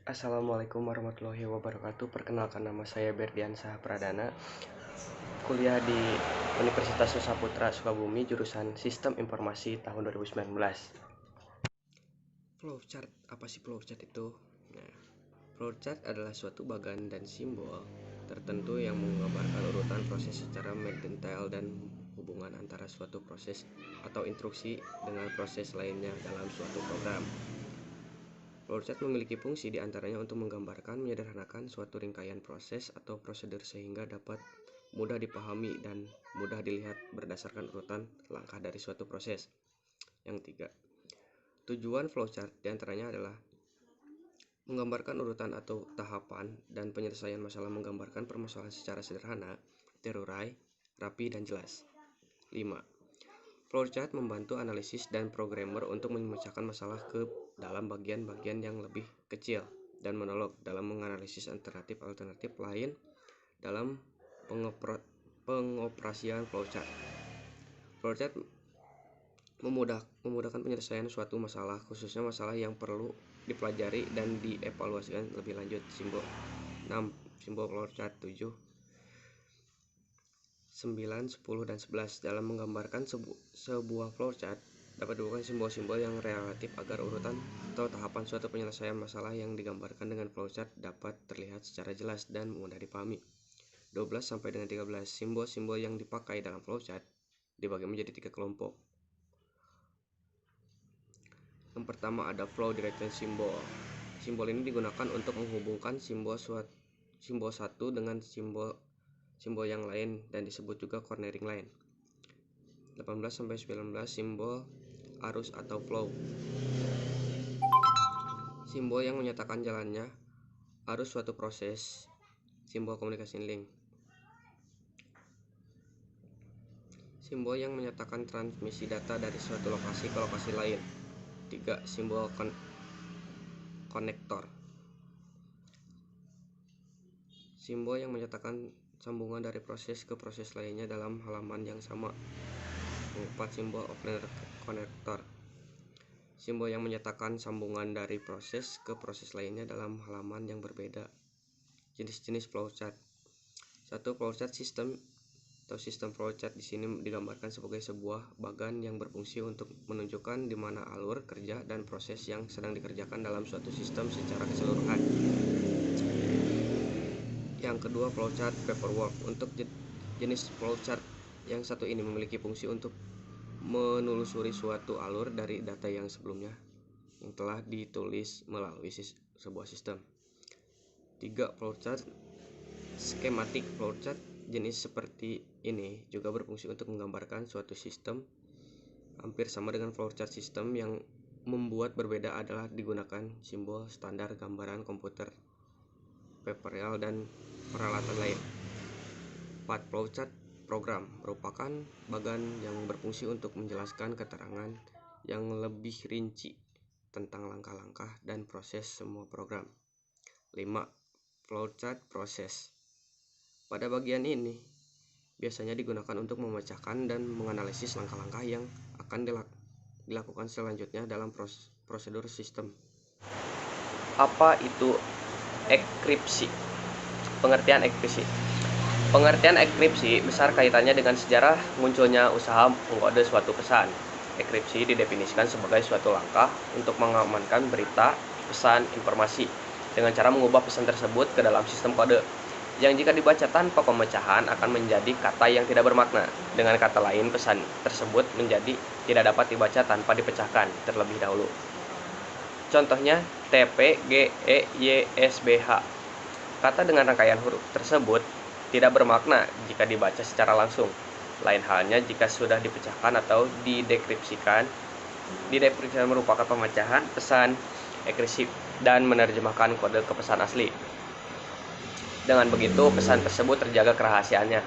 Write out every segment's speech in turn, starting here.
Assalamualaikum warahmatullahi wabarakatuh. Perkenalkan, nama saya Berdiansah Pradana, kuliah di Universitas Nusa Sukabumi, jurusan Sistem Informasi tahun 2019. Flowchart, apa sih flowchart itu? Nah, flowchart adalah suatu bagan dan simbol tertentu yang menggambarkan urutan proses secara mendetail dan hubungan antara suatu proses atau instruksi dengan proses lainnya dalam suatu program. Flowchart memiliki fungsi diantaranya untuk menggambarkan, menyederhanakan suatu rangkaian proses atau prosedur sehingga dapat mudah dipahami dan mudah dilihat berdasarkan urutan langkah dari suatu proses. Yang ketiga, tujuan flowchart diantaranya adalah menggambarkan urutan atau tahapan dan penyelesaian masalah, menggambarkan permasalahan secara sederhana, terurai, rapi, dan jelas. 5. Flowchart membantu analisis dan programmer untuk memecahkan masalah ke dalam bagian-bagian yang lebih kecil dan monolog dalam menganalisis alternatif lain dalam pengoperasian flowchart. Flowchart memudahkan penyelesaian suatu masalah, khususnya masalah yang perlu dipelajari dan dievaluasikan lebih lanjut. Simbol 6. Simbol flowchart 7, 9, 10, dan 11. Dalam menggambarkan sebuah flowchart dapat digunakan simbol-simbol yang relatif agar urutan atau tahapan suatu penyelesaian masalah yang digambarkan dengan flowchart dapat terlihat secara jelas dan mudah dipahami. 12 sampai dengan 13. Simbol-simbol yang dipakai dalam flowchart dibagi menjadi 3 kelompok. Yang pertama ada flow direction symbol. Simbol ini digunakan untuk menghubungkan simbol satu dengan simbol yang lain dan disebut juga cornering line. 18 sampai 19. Simbol arus atau flow. Simbol yang menyatakan jalannya arus suatu proses. Simbol communication link. Simbol yang menyatakan transmisi data dari suatu lokasi ke lokasi lain. 3. Simbol konektor. Simbol yang menyatakan sambungan dari proses ke proses lainnya dalam halaman yang sama. 4. Simbol offline konektor. Simbol yang menyatakan sambungan dari proses ke proses lainnya dalam halaman yang berbeda. Jenis-jenis flowchart. 1. Flowchart system atau sistem flowchart di sini digambarkan sebagai sebuah bagan yang berfungsi untuk menunjukkan di mana alur kerja dan proses yang sedang dikerjakan dalam suatu sistem secara keseluruhan. Yang kedua, flowchart paperwork. Untuk jenis flowchart yang satu ini memiliki fungsi untuk menelusuri suatu alur dari data yang sebelumnya yang telah ditulis melalui sebuah sistem. 3. Flowchart schematic. Flowchart jenis seperti ini juga berfungsi untuk menggambarkan suatu sistem. Hampir sama dengan flowchart sistem, yang membuat berbeda adalah digunakan simbol standar gambaran komputer, paperel, dan peralatan lain. 4. Flowchart program merupakan bagan yang berfungsi untuk menjelaskan keterangan yang lebih rinci tentang langkah-langkah dan proses semua program. 5. Flowchart proses. Pada bagian ini biasanya digunakan untuk memecahkan dan menganalisis langkah-langkah yang akan dilakukan selanjutnya dalam prosedur sistem. Apa itu enkripsi? Pengertian enkripsi. Pengertian enkripsi besar kaitannya dengan sejarah munculnya usaha mengkode suatu pesan. Enkripsi didefinisikan sebagai suatu langkah untuk mengamankan berita, pesan, informasi dengan cara mengubah pesan tersebut ke dalam sistem kode yang jika dibaca tanpa pemecahan akan menjadi kata yang tidak bermakna. Dengan kata lain, pesan tersebut menjadi tidak dapat dibaca tanpa dipecahkan terlebih dahulu. Contohnya TP, GE, YSBH. Kata dengan rangkaian huruf tersebut tidak bermakna jika dibaca secara langsung. Lain halnya jika sudah dipecahkan atau didekripsikan. Didekripsikan merupakan pemecahan pesan enkripsi dan menerjemahkan kode ke pesan asli. Dengan begitu, pesan tersebut terjaga kerahasiaannya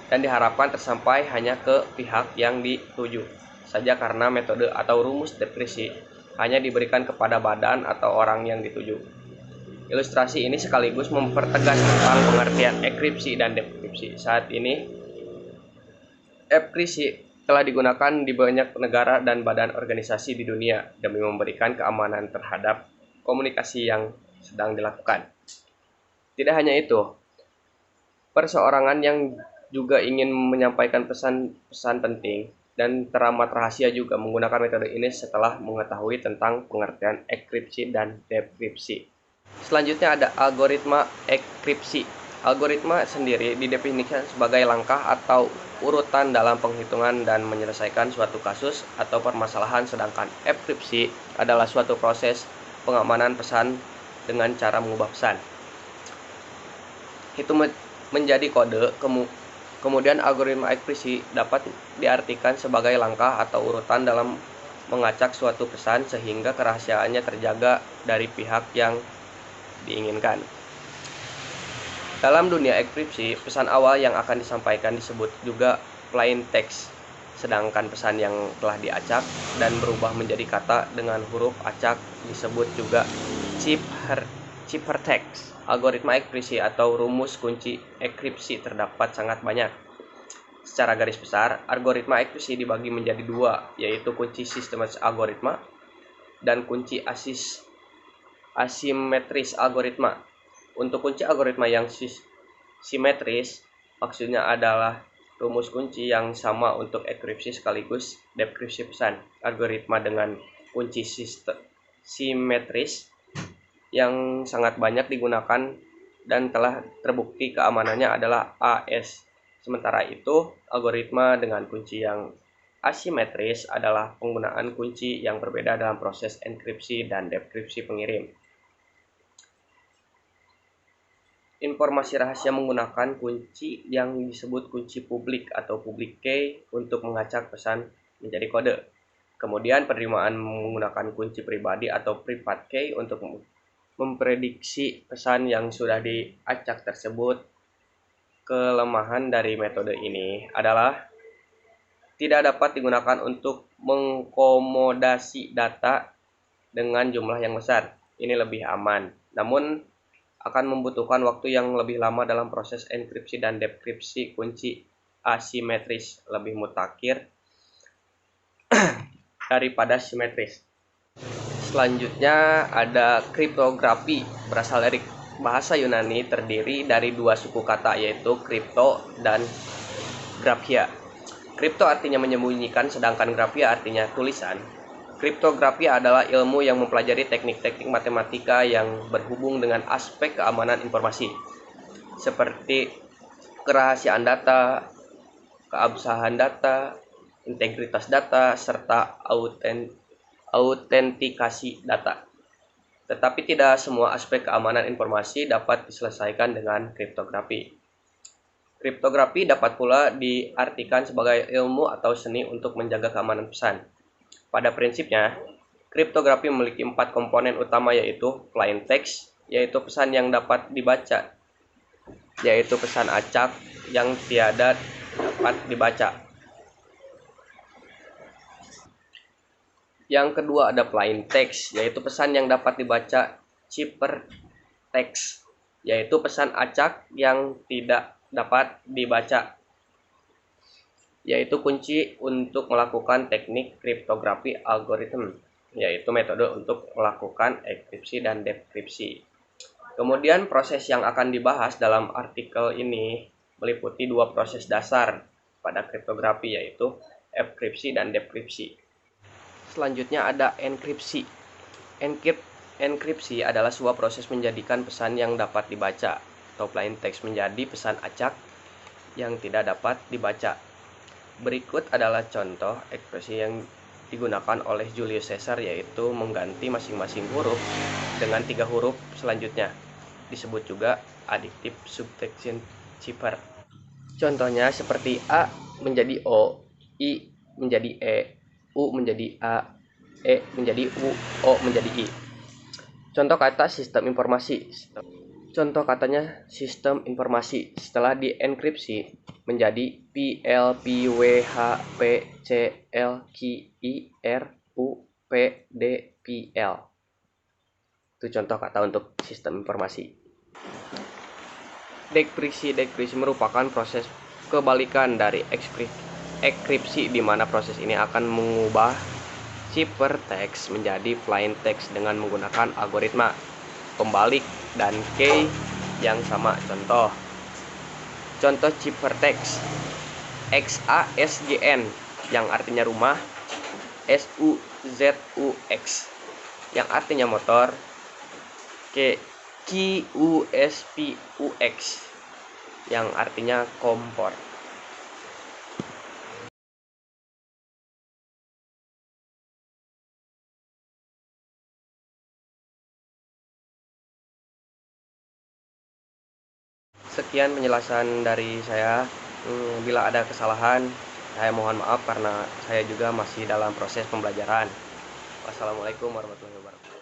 dan diharapkan tersampai hanya ke pihak yang dituju saja, karena metode atau rumus dekripsi hanya diberikan kepada badan atau orang yang dituju. Ilustrasi ini sekaligus mempertegas tentang pengertian enkripsi dan dekripsi. Saat ini, enkripsi telah digunakan di banyak negara dan badan organisasi di dunia demi memberikan keamanan terhadap komunikasi yang sedang dilakukan. Tidak hanya itu, perseorangan yang juga ingin menyampaikan pesan-pesan penting dan teramat rahasia juga menggunakan metode ini setelah mengetahui tentang pengertian enkripsi dan dekripsi. Selanjutnya ada algoritma enkripsi. Algoritma sendiri didefinisikan sebagai langkah atau urutan dalam penghitungan dan menyelesaikan suatu kasus atau permasalahan, sedangkan enkripsi adalah suatu proses pengamanan pesan dengan cara mengubah pesan itu menjadi kode. Kemudian algoritma enkripsi dapat diartikan sebagai langkah atau urutan dalam mengacak suatu pesan sehingga kerahasiaannya terjaga dari pihak yang diinginkan. Dalam dunia enkripsi, pesan awal yang akan disampaikan disebut juga plain text, sedangkan pesan yang telah diacak dan berubah menjadi kata dengan huruf acak disebut juga ciphertext. Algoritma enkripsi atau rumus kunci enkripsi terdapat sangat banyak. Secara garis besar, algoritma enkripsi dibagi menjadi dua, yaitu kunci sistematis algoritma dan kunci asimetris algoritma. Untuk kunci algoritma yang simetris, maksudnya adalah rumus kunci yang sama untuk enkripsi sekaligus dekripsi pesan. Algoritma dengan kunci simetris yang sangat banyak digunakan dan telah terbukti keamanannya adalah AES. Sementara itu, algoritma dengan kunci yang asimetris adalah penggunaan kunci yang berbeda dalam proses enkripsi dan dekripsi pengirim. Informasi rahasia menggunakan kunci yang disebut kunci publik atau public key untuk mengacak pesan menjadi kode. Kemudian penerimaan menggunakan kunci pribadi atau private key untuk memprediksi pesan yang sudah diacak tersebut. Kelemahan dari metode ini adalah tidak dapat digunakan untuk mengkomodasi data dengan jumlah yang besar. Ini lebih aman, namun akan membutuhkan waktu yang lebih lama dalam proses enkripsi dan dekripsi. Kunci asimetris lebih mutakhir daripada simetris. Selanjutnya ada kriptografi, berasal dari bahasa Yunani, terdiri dari dua suku kata yaitu kripto dan graphia. Kripto artinya menyembunyikan, sedangkan graphia artinya tulisan. Kriptografi adalah ilmu yang mempelajari teknik-teknik matematika yang berhubung dengan aspek keamanan informasi, seperti kerahasiaan data, keabsahan data, integritas data, serta autentikasi data. Tetapi tidak semua aspek keamanan informasi dapat diselesaikan dengan kriptografi. Kriptografi dapat pula diartikan sebagai ilmu atau seni untuk menjaga keamanan pesan. Pada prinsipnya, kriptografi memiliki 4 komponen utama, yaitu plain text, yaitu pesan yang dapat dibaca, yaitu pesan acak yang tiada dapat dibaca. Yang kedua ada plain text, yaitu pesan yang dapat dibaca, ciphertext, yaitu pesan acak yang tidak dapat dibaca, yaitu kunci untuk melakukan teknik kriptografi algoritma, yaitu metode untuk melakukan enkripsi dan dekripsi. Kemudian proses yang akan dibahas dalam artikel ini meliputi dua proses dasar pada kriptografi, yaitu enkripsi dan dekripsi. Selanjutnya ada enkripsi. Enkripsi adalah sebuah proses menjadikan pesan yang dapat dibaca atau plain text menjadi pesan acak yang tidak dapat dibaca. Berikut adalah contoh ekspresi yang digunakan oleh Julius Caesar, yaitu mengganti masing-masing huruf dengan 3 huruf selanjutnya. Disebut juga additive subtraction cipher. Contohnya seperti A menjadi O, I menjadi E, U menjadi A, E menjadi U, O menjadi I. Contoh kata sistem informasi. Contoh katanya sistem informasi setelah dienkripsi menjadi P, L, P, W, H, P, C, L, Q, I, R, U, P, D, P, L. Itu contoh kata untuk sistem informasi. Dekripsi merupakan proses kebalikan dari enkripsi, di mana proses ini akan mengubah ciphertext menjadi plain text dengan menggunakan algoritma. pembalik, dan key yang sama. Contoh ciphertext: XASGN yang artinya rumah, SUZUX yang artinya motor, QUSPUX yang artinya kompor. Sekian penjelasan dari saya. Bila ada kesalahan, saya mohon maaf karena saya juga masih dalam proses pembelajaran. Wassalamualaikum warahmatullahi wabarakatuh.